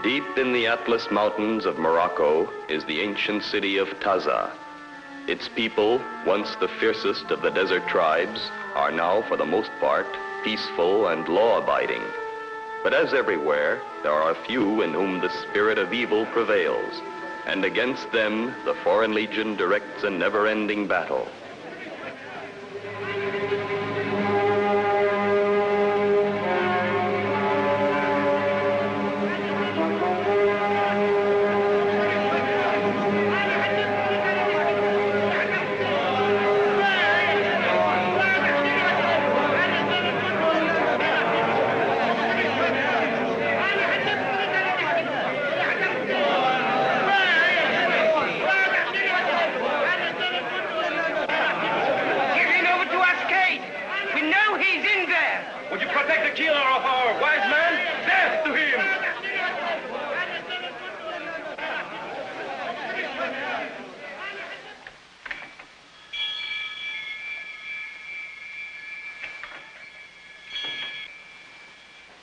Deep in the Atlas Mountains of Morocco is the ancient city of Taza. Its people, once the fiercest of the desert tribes, are now, for the most part, peaceful and law-abiding. But as everywhere, there are a few in whom the spirit of evil prevails, and against them the Foreign Legion directs a never-ending battle.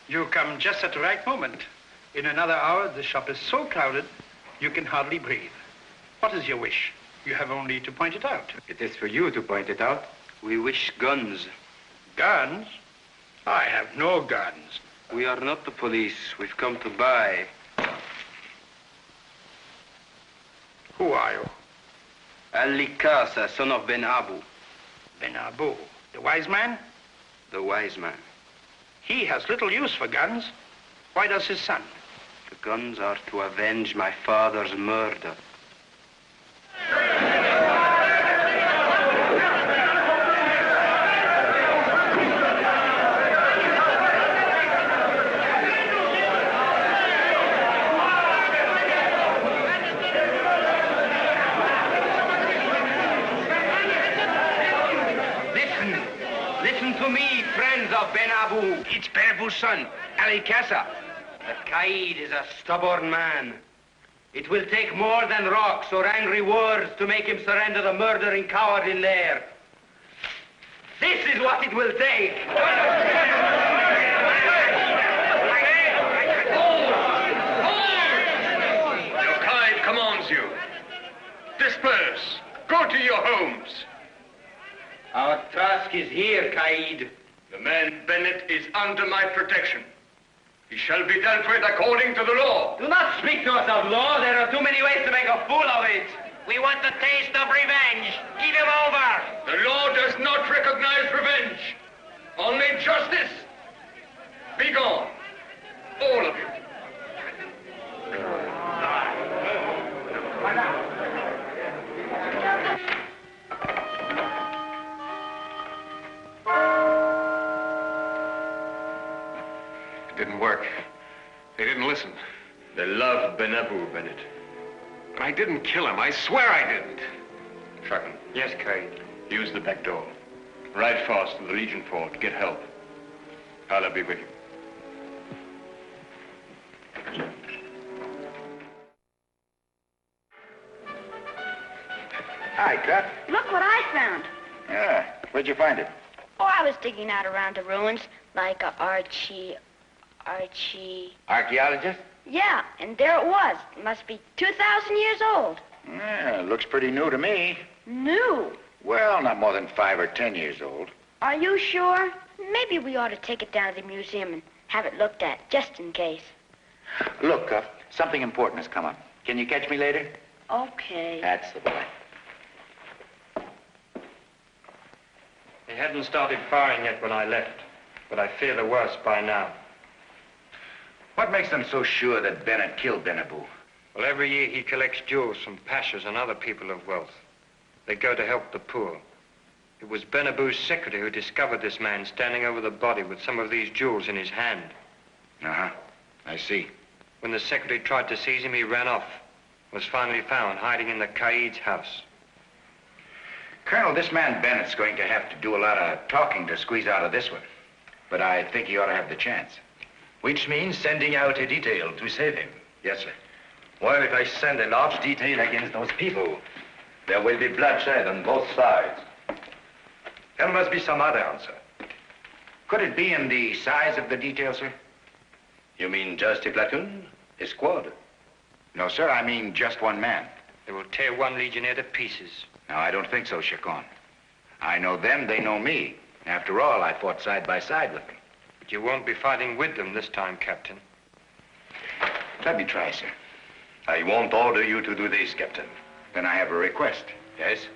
You come just at the right moment. In another hour, the shop is so crowded, you can hardly breathe. What is your wish? You have only to point it out. It is for you to point it out. We wish guns. Guns? I have no guns. We are not the police. We've come to buy. Who are you? Ali Casa, son of Ben Abu. Ben Abu, the wise man? The wise man. He has little use for guns. Why does his son? The guns are to avenge my father's murder. Listen to me, friends of Ben Abu. It's Ben Abu's son, Ali Casa. The Qaid is a stubborn man. It will take more than rocks or angry words to make him surrender the murdering coward in there. This is what it will take. Your Qaid commands you. Disperse. Go to your homes. Our task is here, Qaid. The man Bennett is under my protection. He shall be dealt with according to the law. Do not speak to us of law. There are too many ways to make a fool of it. We want the taste of revenge. Give him over. The law does not recognize revenge. Only justice. Be gone. All of you. It didn't work. They didn't listen. They love Ben Abu, Bennett. But I didn't kill him. I swear I didn't. Truckin. Yes, Qaid. Use the back door. Ride fast to the Legion fort. Get help. I'll be with you. Hi, Cut. Look what I found. Yeah, where'd you find it? Oh, I was digging out around the ruins like a Archie... Archaeologist? Yeah, and there it was. It must be 2,000 years old. Yeah, looks pretty new to me. New? Well, not more than 5 or 10 years old. Are you sure? Maybe we ought to take it down to the museum and have it looked at, just in case. Look, something important has come up. Can you catch me later? Okay. That's the boy. They hadn't started firing yet when I left, but I fear the worst by now. What makes them so sure that Bennett killed Ben Abu? Well, every year he collects jewels from pashas and other people of wealth. They go to help the poor. It was Ben Abu's secretary who discovered this man standing over the body with some of these jewels in his hand. Uh-huh. I see. When the secretary tried to seize him, he ran off. Was finally found hiding in the Qaid's house. Colonel, this man Bennett's going to have to do a lot of talking to squeeze out of this one. But I think he ought to have the chance. Which means sending out a detail to save him. Yes, sir. Well, if I send a large detail against those people, there will be bloodshed on both sides. There must be some other answer. Could it be in the size of the detail, sir? You mean just a platoon? A squad? No, sir, I mean just one man. They will tear one Legionnaire to pieces. No, I don't think so, Chacon. I know them, they know me. After all, I fought side by side with them. But you won't be fighting with them this time, Captain. Let me try, sir. I won't order you to do this, Captain. Then I have a request. Yes?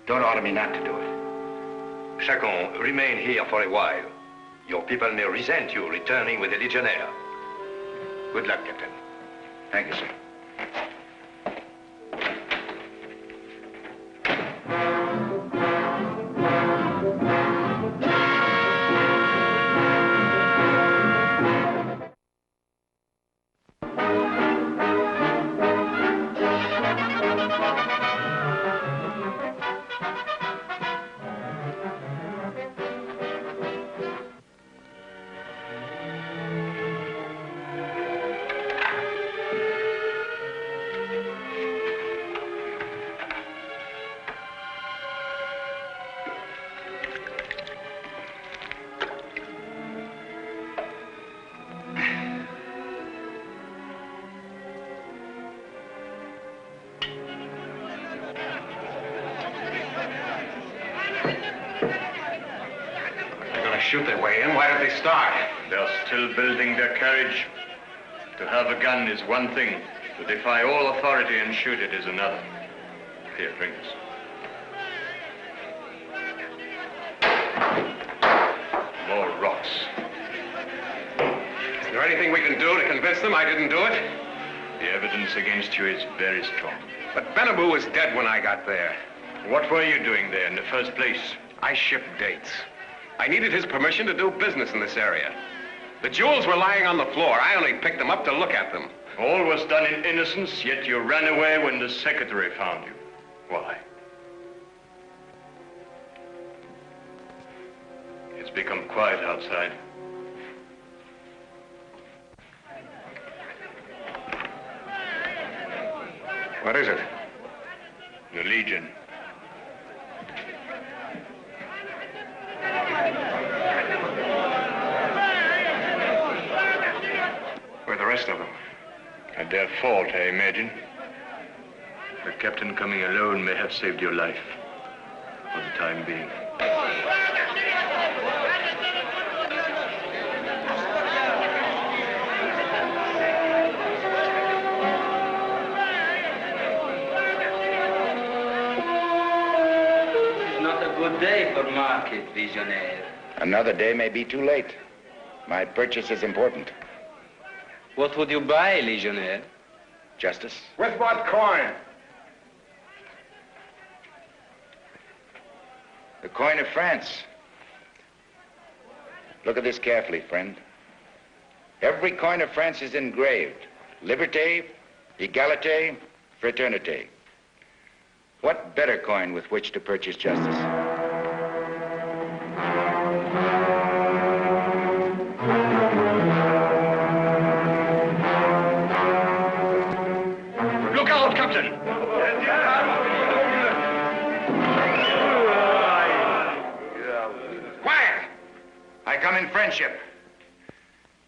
Don't order me not to do it. Chacon, remain here for a while. Your people may resent you returning with a Legionnaire. Good luck, Captain. Thank you, sir. Shoot their way in. Why did they start? They're still building their courage. To have a gun is one thing. To defy all authority and shoot it is another. Here, drink this. More rocks. Is there anything we can do to convince them I didn't do it? The evidence against you is very strong. But Benabou was dead when I got there. What were you doing there in the first place? I shipped dates. I needed his permission to do business in this area. The jewels were lying on the floor. I only picked them up to look at them. All was done in innocence, yet you ran away when the secretary found you. Why? It's become quiet outside. What is it? The Legion. Where are the rest of them? At their fault, I imagine. The captain coming alone may have saved your life. For the time being. It's not a good day for market, Legionnaire. Another day may be too late. My purchase is important. What would you buy, Legionnaire? Justice? With what coin? The coin of France. Look at this carefully, friend. Every coin of France is engraved. Liberté, égalité, fraternité. What better coin with which to purchase justice? Look out, Captain! Quiet! I come in friendship.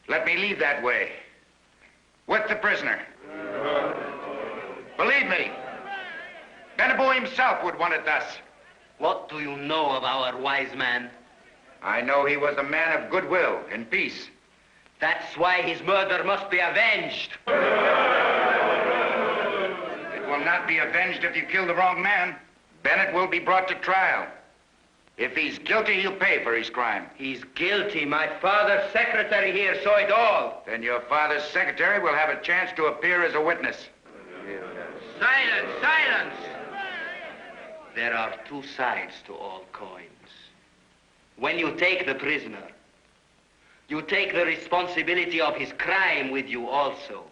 Let me leave that way. With the prisoner. Believe me, Benabou himself would want it thus. What do you know of our wise man? I know he was a man of goodwill and peace. That's why his murder must be avenged. It will not be avenged if you kill the wrong man. Bennett will be brought to trial. If he's guilty, he'll pay for his crime. He's guilty. My father's secretary here saw it all. Then your father's secretary will have a chance to appear as a witness. Silence, silence! There are two sides to all coins. When you take the prisoner, you take the responsibility of his crime with you also.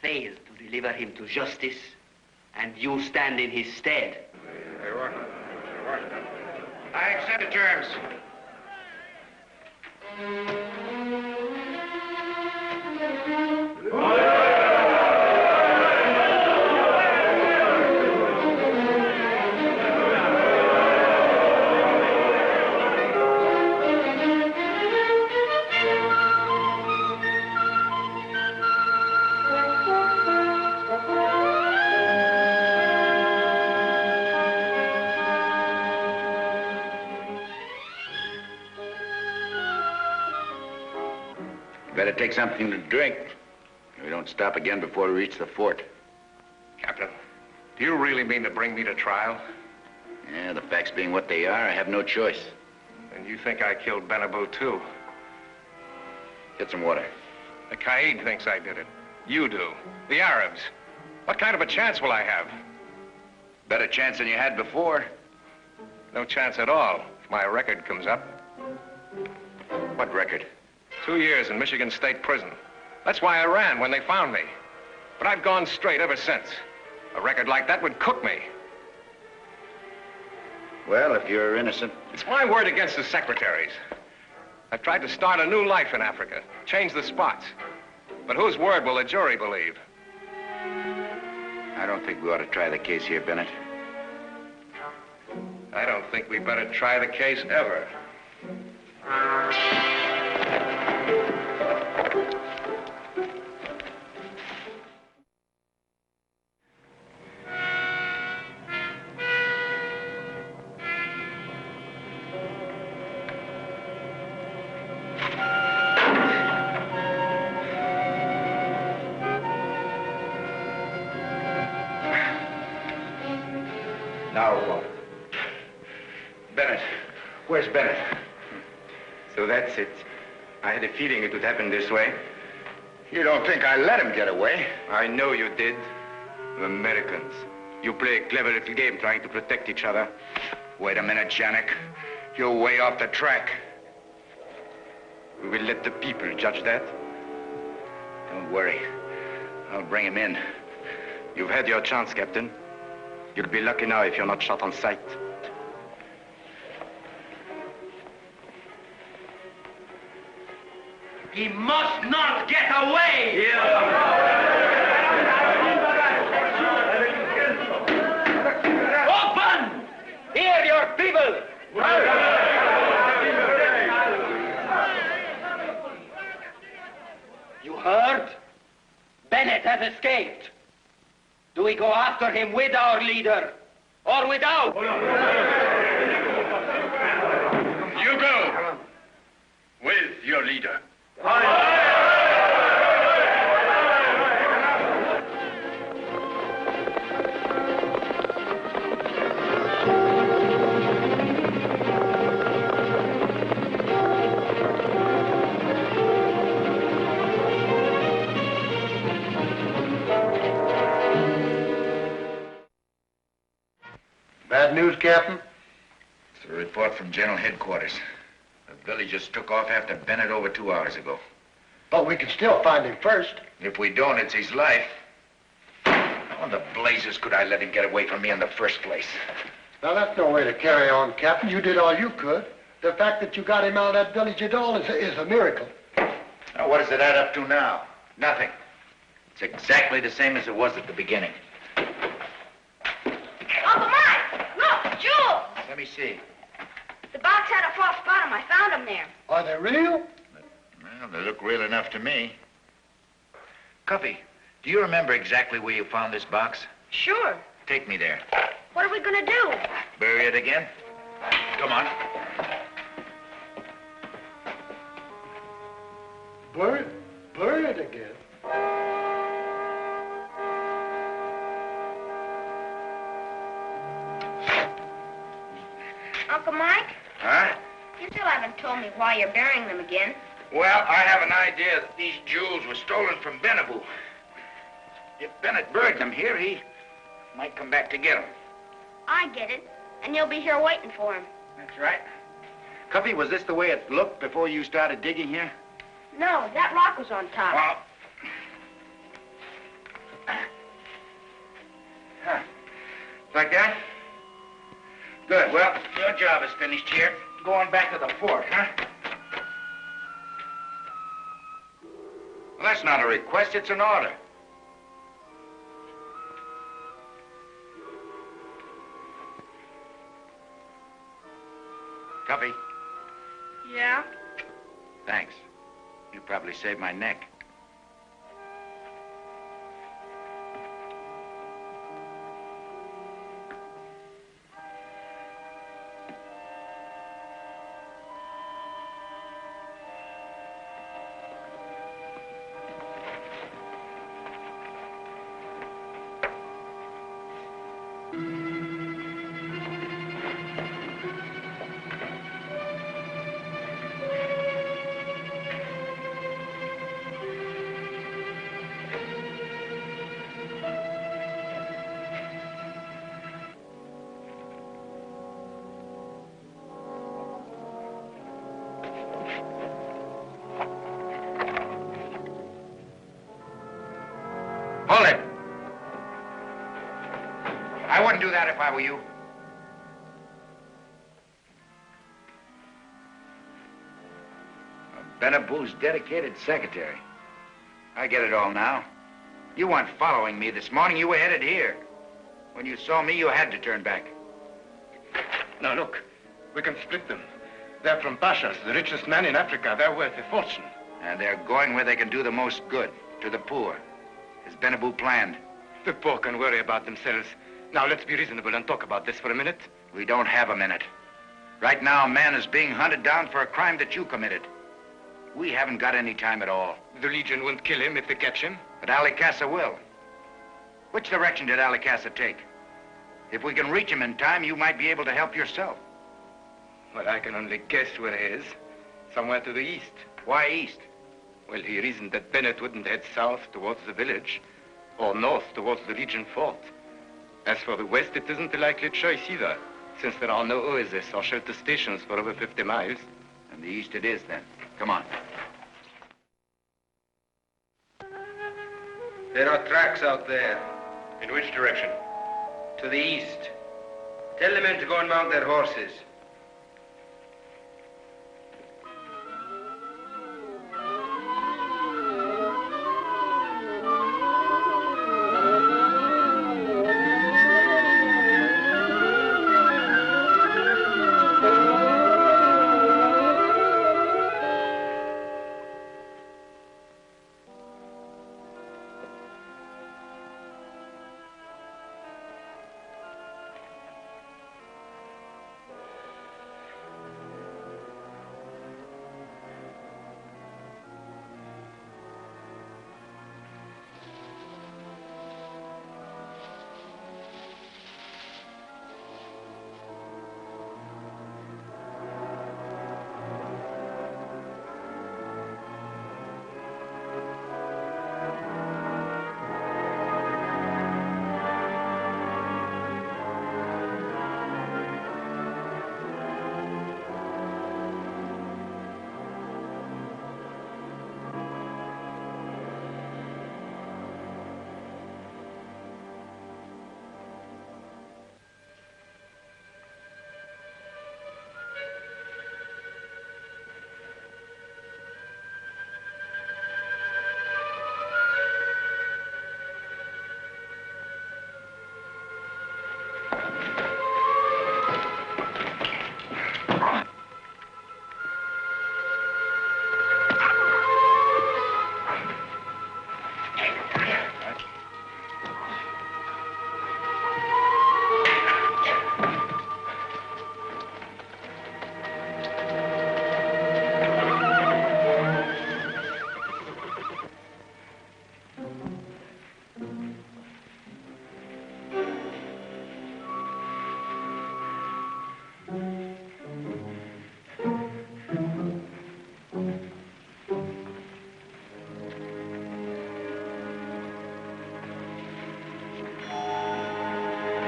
Fail to deliver him to justice, and you stand in his stead. I accept the terms. better take something to drink. We don't stop again before we reach the fort. Captain, do you really mean to bring me to trial? Yeah, the facts being what they are, I have no choice. And you think I killed Benabou, too? Get some water. The Caid thinks I did it. You do. The Arabs. What kind of a chance will I have? Better chance than you had before. No chance at all, if my record comes up. What record? 2 years in Michigan State Prison. That's why I ran when they found me. But I've gone straight ever since. A record like that would cook me. Well, if you're innocent... It's my word against the secretaries. I've tried to start a new life in Africa, change the spots. But whose word will the jury believe? I don't think we ought to try the case here, Bennett. I don't think we better try the case ever. Now, Bennett. Where's Bennett? So that's it. I had a feeling it would happen this way. You don't think I let him get away? I know you did. The Americans. You play a clever little game trying to protect each other. Wait a minute, Janik. You're way off the track. We will let the people judge that. Don't worry. I'll bring him in. You've had your chance, Captain. You'll be lucky now if you're not shot on sight. He must not get away! Open! Hear your people! You heard? Bennett has escaped. Do we go after him with our leader or without? You go with your leader. Bad news, Captain? It's a report from General Headquarters. The villagers took off after Bennett over 2 hours ago. But we can still find him first. If we don't, it's his life. How in the blazes could I let him get away from me in the first place? Now, that's no way to carry on, Captain. You did all you could. The fact that you got him out of that village at all is a miracle. Now, what does it add up to now? Nothing. It's exactly the same as it was at the beginning. Uncle Mike, look, Jules. Let me see. The box had a false bottom. I found them there. Are they real? Well, they look real enough to me. Cuffy, do you remember exactly where you found this box? Sure. Take me there. What are we gonna do? Bury it again? Come on. Bury it again? Uncle Mike? Huh? You still haven't told me why you're burying them again. Well, I have an idea that these jewels were stolen from Benabou. If Bennett buried them here, he might come back to get them. I get it. And you'll be here waiting for him. That's right. Cuffy, was this the way it looked before you started digging here? No, that rock was on top. Well... Huh. Like that? Good. Well, your job is finished here. Go on back to the fort, huh? Well, that's not a request, it's an order. Cuffy? Yeah? Thanks. You probably saved my neck. Hold it. I wouldn't do that if I were you. Benabou's dedicated secretary. I get it all now. You weren't following me this morning. You were headed here. When you saw me, you had to turn back. Now, look. We can split them. They're from Pashas, the richest man in Africa. They're worth a fortune. And they're going where they can do the most good, to the poor. As Benabou planned. The poor can worry about themselves. Now, let's be reasonable and talk about this for a minute. We don't have a minute. Right now, a man is being hunted down for a crime that you committed. We haven't got any time at all. The Legion won't kill him if they catch him. But Alicassa will. Which direction did Alicassa take? If we can reach him in time, you might be able to help yourself. Well, I can only guess where he is. Somewhere to the east. Why east? Well, he reasoned that Bennett wouldn't head south towards the village, or north towards the Legion fort. As for the west, it isn't a likely choice either, since there are no oases or shelter stations for over 50 miles. And the east it is, then. Come on. There are tracks out there. In which direction? To the east. Tell the men to go and mount their horses.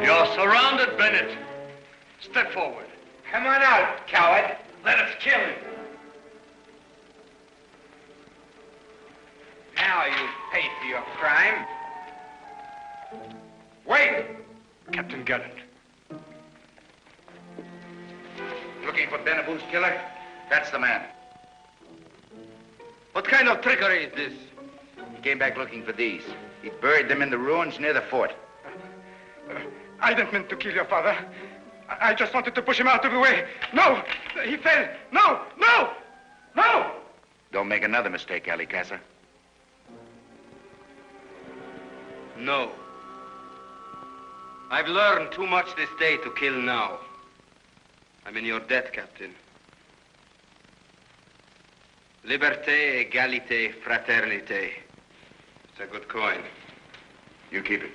You're surrounded, Bennett. Step forward. Come on out, coward. Let us kill him. Now you pay for your crime. Wait! Captain Gallant. Looking for Benabou's killer? That's the man. What kind of trickery is this? He came back looking for these. He buried them in the ruins near the fort. I didn't mean to kill your father. I just wanted to push him out of the way. No! He fell! No! No! No! Don't make another mistake, Alicassa. No. I've learned too much this day to kill now. I'm in your debt, Captain. Liberté, égalité, fraternité. It's a good coin. You keep it.